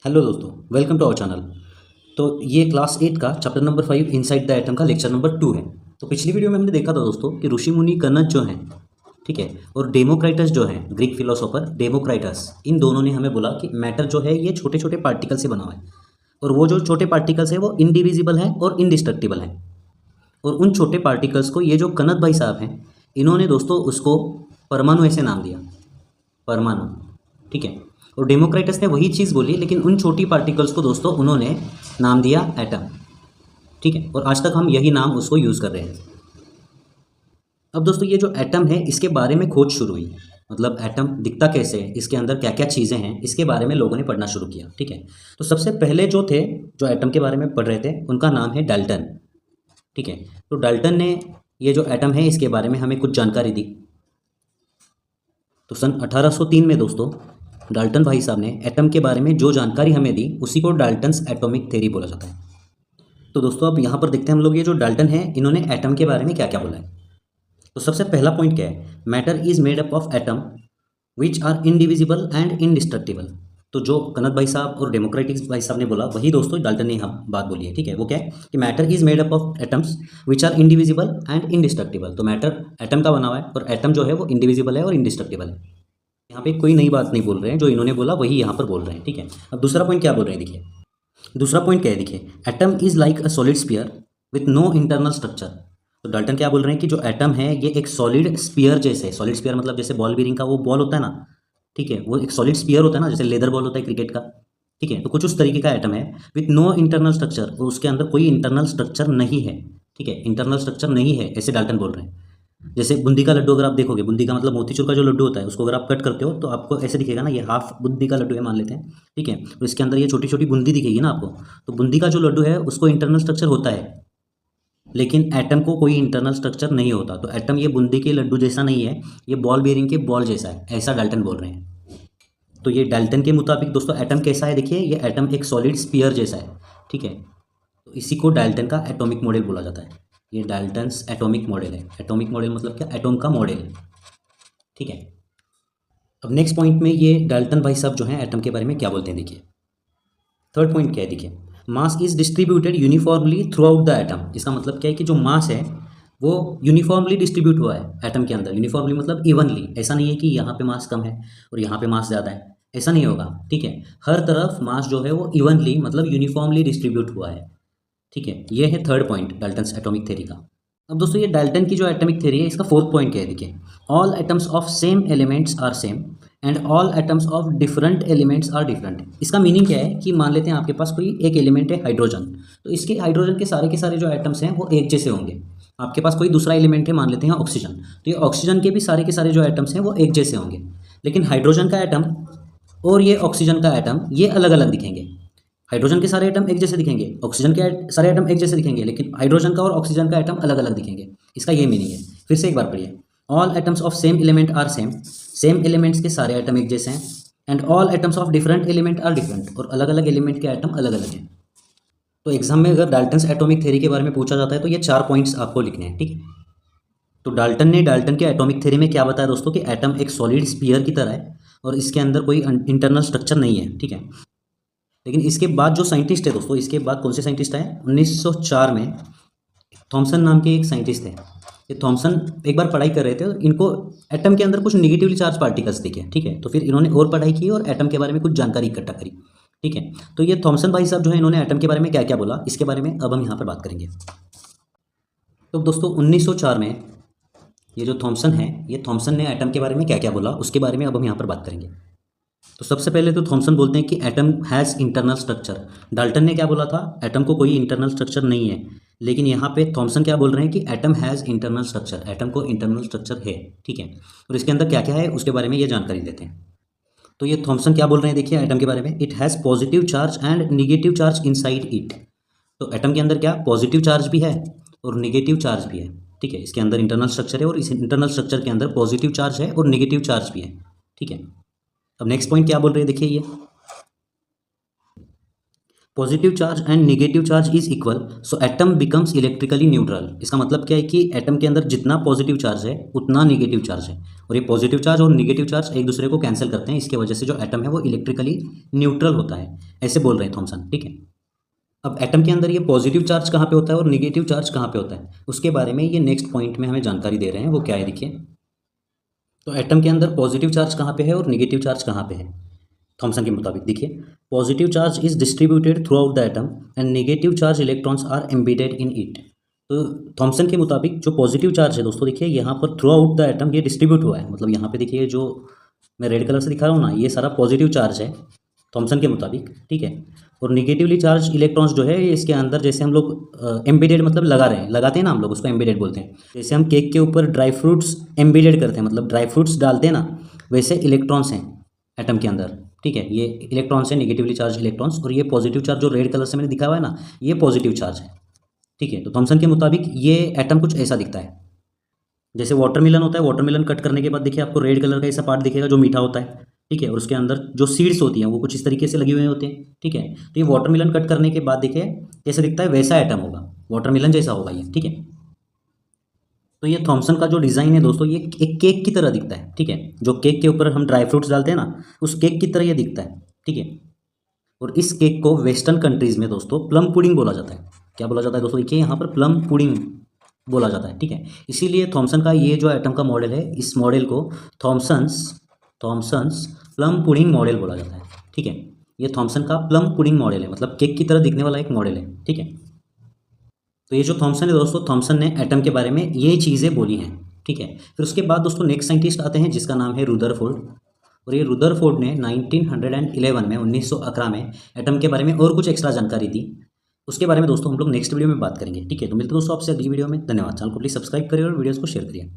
Hello दोस्तों, welcome to our channel. तो ये क्लास 8 का chapter number 5 inside the atom का लेक्चर नंबर 2 है। तो पिछली वीडियो में हमने देखा था दोस्तों कि ऋषि मुनि कनद जो हैं, ठीक है, और डेमोक्राइटस जो हैं, ग्रीक फिलोसोफर डेमोक्राइटस, इन दोनों ने हमें बोला कि मैटर जो है ये छोटे छोटे पार्टिकल से बना हुआ है, और वो जो छोटे पार्टिकल्स है वो इंडिविजिबल हैं और इनडिस्ट्रक्टिबल हैं। और उन छोटे पार्टिकल्स को ये जो कनद भाई साहब हैं, इन्होंने दोस्तों उसको परमाणु ऐसे नाम दिया, परमाणु, ठीक है। और डेमोक्राइटस ने वही चीज़ बोली, लेकिन उन छोटी पार्टिकल्स को दोस्तों उन्होंने नाम दिया एटम, ठीक है। और आज तक हम यही नाम उसको यूज़ कर रहे हैं। अब दोस्तों ये जो एटम है इसके बारे में खोज शुरू हुई, मतलब एटम दिखता कैसे है, इसके अंदर क्या क्या चीज़ें हैं, इसके बारे में लोगों ने पढ़ना शुरू किया, ठीक है। तो सबसे पहले जो थे, जो एटम के बारे में पढ़ रहे थे, उनका नाम है डाल्टन, ठीक है। तो डाल्टन ने ये जो एटम है इसके बारे में हमें कुछ जानकारी दी। तो सन 1803 में दोस्तों डाल्टन भाई साहब ने एटम के बारे में जो जानकारी हमें दी उसी को डाल्टन्स एटॉमिक थ्योरी बोला जाता है। तो दोस्तों अब यहाँ पर देखते हैं हम लोग, ये जो डाल्टन है इन्होंने एटम के बारे में क्या क्या बोला है। तो सबसे पहला पॉइंट क्या है, matter is made up of atom which are indivisible and indestructible. तो जो कनद भाई साहब और डेमोक्रेटिक भाई साहब ने बोला वही दोस्तों डाल्टन ने हम बात बोली है, ठीक है। वो क्या है कि matter is made up of atoms which are indivisible and indestructible. तो मैटर एटम का बना हुआ है और एटम जो है वो इंडिविजिबल है और इनडिस्ट्रक्टिबल है। यहाँ पे कोई नई बात नहीं बोल रहे हैं, जो इन्होंने बोला वही यहाँ पर बोल रहे हैं, ठीक है। अब दूसरा पॉइंट क्या बोल रहे हैं देखिए, दूसरा पॉइंट क्या है देखिए, atom is like a solid sphere with no internal structure. तो डाल्टन क्या बोल रहे हैं कि जो एटम है ये एक सॉलिड स्फीयर जैसे है। सॉलिड स्फीयर मतलब जैसे बॉल बीरिंग का वो बॉल होता है ना, ठीक है, वो एक सॉलिड स्फीयर होता है ना, जैसे लेदर बॉल होता है क्रिकेट का, ठीक है। तो कुछ उस तरीके का एटम है विथ नो इंटरनल स्ट्रक्चर, और उसके अंदर कोई इंटरनल स्ट्रक्चर नहीं है, ठीक है, इंटरनल स्ट्रक्चर नहीं है, ऐसे डाल्टन बोल रहे हैं। जैसे बूंदी का लड्डू अगर आप देखोगे, बूंदी का मतलब मोतीचूर का जो लड्डू होता है, उसको अगर आप कट करते हो तो आपको ऐसे दिखेगा ना, ये हाफ बूंदी का लड्डू है मान लेते हैं, ठीक है। तो इसके अंदर ये छोटी छोटी बूंदी दिखेगी ना आपको। तो बूंदी का जो लड्डू है उसको इंटरनल स्ट्रक्चर होता है, लेकिन एटम को कोई इंटरनल स्ट्रक्चर नहीं होता। तो एटम ये बूंदी के लड्डू जैसा नहीं है, ये बॉल बेरिंग के बॉल जैसा है, ऐसा डाल्टन बोल रहे हैं। तो ये डाल्टन के मुताबिक दोस्तों एटम कैसा है देखिए, ये एटम एक सॉलिड स्फीयर जैसा है, ठीक है। तो इसी को डाल्टन का एटॉमिक मॉडल बोला जाता है। ये डाल्टन्स एटॉमिक मॉडल है। एटॉमिक मॉडल मतलब क्या, एटॉम का मॉडल, ठीक है। अब नेक्स्ट पॉइंट में ये डाल्टन भाई साहब जो हैं एटम के बारे में क्या बोलते हैं देखिए। थर्ड पॉइंट क्या है देखिए, mass is distributed uniformly through out the atom. इसका मतलब क्या है कि जो मास है वो यूनिफॉर्मली डिस्ट्रीब्यूट हुआ है एटम के अंदर। यूनिफॉर्मली मतलब इवनली, ऐसा नहीं है कि यहाँ पे मास कम है और यहाँ पे मास ज़्यादा है, ऐसा नहीं होगा, ठीक है। हर तरफ मास जो है वो इवनली मतलब यूनिफॉर्मली डिस्ट्रीब्यूट हुआ है, ठीक है। ये है third point Dalton's atomic theory का। अब दोस्तों ये डाल्टन की जो एटॉमिक थ्योरी है इसका फोर्थ पॉइंट क्या है देखिए, all atoms of same elements are same and all atoms of different elements are different. इसका मीनिंग क्या है कि मान लेते हैं आपके पास कोई एक एलिमेंट है हाइड्रोजन, तो इसके हाइड्रोजन के सारे जो एटम्स हैं वो एक जैसे होंगे। आपके पास कोई दूसरा एलिमेंट है, मान लेते हैं ऑक्सीजन, तो ये ऑक्सीजन के भी सारे जो एटम्स हैं वो एक जैसे होंगे। लेकिन हाइड्रोजन का एटम और ये ऑक्सीजन का एटम ये अलग अलग दिखेंगे। हाइड्रोजन के सारे एटम एक जैसे दिखेंगे, ऑक्सीजन के सारे एटम एक जैसे दिखेंगे, लेकिन हाइड्रोजन का और ऑक्सीजन का एटम अलग अलग दिखेंगे। इसका ये मीनिंग है। फिर से एक बार पढ़िए, all atoms of same element are same, same elements के सारे एटम एक जैसे हैं, and all atoms of different element are different, और अलग अलग एलिमेंट के एटम अलग अलग हैं। तो एग्जाम में अगर डाल्टन्स एटॉमिक थ्योरी के बारे में पूछा जाता है तो ये 4 पॉइंट्स आपको लिखने हैं, ठीक है। तो डाल्टन ने डाल्टन के एटॉमिक थ्योरी में क्या बताया दोस्तों कि एटम एक सॉलिड स्फीयर की तरह है और इसके अंदर कोई इंटरनल स्ट्रक्चर नहीं है, ठीक है। लेकिन इसके बाद जो साइंटिस्ट है दोस्तों, इसके बाद कौन से साइंटिस्ट आए, 1904 में थॉमसन नाम के एक साइंटिस्ट थे। ये थॉमसन एक बार पढ़ाई कर रहे थे और इनको एटम के अंदर कुछ निगेटिवली चार्ज पार्टिकल्स दिखे, ठीक है। तो फिर इन्होंने और पढ़ाई की और एटम के बारे में कुछ जानकारी इकट्ठा करी, ठीक है। तो ये थॉमसन भाई साहब जो है इन्होंने एटम के बारे में क्या क्या बोला, इसके बारे में अब हम यहाँ पर बात करेंगे। तो दोस्तों 1904 में ये जो थॉमसन है, ये थॉमसन ने एटम के बारे में क्या क्या बोला उसके बारे में अब हम यहाँ पर बात करेंगे। तो सबसे पहले तो थॉमसन बोलते हैं कि atom has internal structure. Dalton ने क्या बोला था, एटम को कोई इंटरनल स्ट्रक्चर नहीं है, लेकिन यहाँ पे थॉमसन क्या बोल रहे हैं कि atom has internal structure, atom को इंटरनल स्ट्रक्चर है, ठीक है। और इसके अंदर क्या क्या है उसके बारे में ये जानकारी देते हैं। तो ये थॉमसन क्या बोल रहे हैं देखिए एटम के बारे में, it has positive charge and negative charge inside it. तो एटम के अंदर क्या पॉजिटिव चार्ज भी है और निगेटिव चार्ज भी है, ठीक है। इसके अंदर इंटरनल स्ट्रक्चर है और इस इंटरनल स्ट्रक्चर के अंदर पॉजिटिव चार्ज है और निगेटिव चार्ज भी है, ठीक है। अब नेक्स्ट पॉइंट क्या बोल रहे हैं देखिए, ये positive charge and negative charge is equal, so atom becomes electrically neutral. इसका मतलब क्या है कि एटम के अंदर जितना पॉजिटिव चार्ज है उतना नेगेटिव चार्ज है, और ये पॉजिटिव चार्ज और नेगेटिव चार्ज एक दूसरे को कैंसिल करते हैं, इसके वजह से जो एटम है वो इलेक्ट्रिकली न्यूट्रल होता है, ऐसे बोल रहे हैं थॉमसन। ठीक है, अब एटम के अंदर ये पॉजिटिव चार्ज कहाँ पे होता है और नेगेटिव चार्ज कहाँ पे होता है, उसके बारे में ये नेक्स्ट पॉइंट में हमें जानकारी दे रहे हैं। वो क्या है देखिए, तो एटम के अंदर पॉजिटिव चार्ज कहाँ पे है और नेगेटिव चार्ज कहाँ पे है। थॉमसन के मुताबिक देखिए, positive charge is distributed throughout the atom and negative charge electrons are embedded in it. तो थॉमसन के मुताबिक जो पॉजिटिव चार्ज है दोस्तों, देखिए यहाँ पर थ्रू आउट द एटम ये डिस्ट्रीब्यूट हुआ है, मतलब यहाँ पे देखिए जो मैं रेड कलर से दिखा रहा हूँ ना, ये सारा पॉजिटिव चार्ज है थॉमसन के मुताबिक। ठीक है, और निगेटिवली चार्ज इलेक्ट्रॉन्स जो है इसके अंदर, जैसे हम लोग एम्बेडेड मतलब लगा रहे हैं, लगाते हैं ना हम लोग, उसको एम्बेडेड बोलते हैं। जैसे हम केक के ऊपर ड्राई फ्रूट्स एम्बेडेड करते हैं, मतलब ड्राई फ्रूट्स डालते हैं ना, वैसे इलेक्ट्रॉन्स हैं एटम के अंदर। ठीक है, ये इलेक्ट्रॉन्स हैं, निगेटिवली चार्ज इलेक्ट्रॉन्स, और ये पॉजिटिव चार्ज जो रेड कलर से मैंने दिखा हुआ है ना, ये पॉजिटिव चार्ज है। ठीक है, तो थॉमसन के मुताबिक ये एटम कुछ ऐसा दिखता है, जैसे वाटरमेलन होता है, वाटरमेलन कट करने के बाद देखिए आपको रेड कलर का ऐसा पार्ट दिखेगा जो मीठा होता है। ठीक है, और उसके अंदर जो सीड्स होती हैं वो कुछ इस तरीके से लगे हुए होते हैं। ठीक है, तो ये वाटरमेलन कट करने के बाद देखिए कैसे दिखता है, वैसा एटम होगा, वाटरमेलन जैसा होगा ये। ठीक है, तो ये थॉमसन का जो डिज़ाइन है दोस्तों, ये एक केक की तरह दिखता है। ठीक है, जो केक के ऊपर हम ड्राई फ्रूट्स डालते हैं ना, उस केक की तरह ये दिखता है। ठीक है, और इस केक को वेस्टर्न कंट्रीज़ में दोस्तों प्लम पुडिंग बोला जाता है। क्या बोला जाता है दोस्तों, देखिए यहाँ पर प्लम पुडिंग बोला जाता है। ठीक है, इसीलिए थॉमसन का ये जो एटम का मॉडल है, इस मॉडल को थॉमसन्स प्लम पुडिंग मॉडल बोला जाता है। ठीक है, ये थॉमसन का प्लम पुडिंग मॉडल है, मतलब केक की तरह दिखने वाला एक मॉडल है। ठीक है, तो ये जो थॉमसन है दोस्तों, थॉमसन ने एटम के बारे में ये चीज़ें बोली हैं। ठीक है, फिर उसके बाद दोस्तों नेक्स्ट साइंटिस्ट आते हैं जिसका नाम है रुदरफोर्ड, और ये रुदरफोर्ड ने 1911 में 1911 में एटम के बारे में और कुछ एक्स्ट्रा जानकारी दी। उसके बारे में दोस्तों हम लोग नेक्स्ट वीडियो में बात करेंगे। ठीक है, तो मिलते हैं दोस्तों आपसे अगली वीडियो में। धन्यवाद। चैनल को प्लीज़ सब्सक्राइब करिए और वीडियोज़ को शेयर करिए।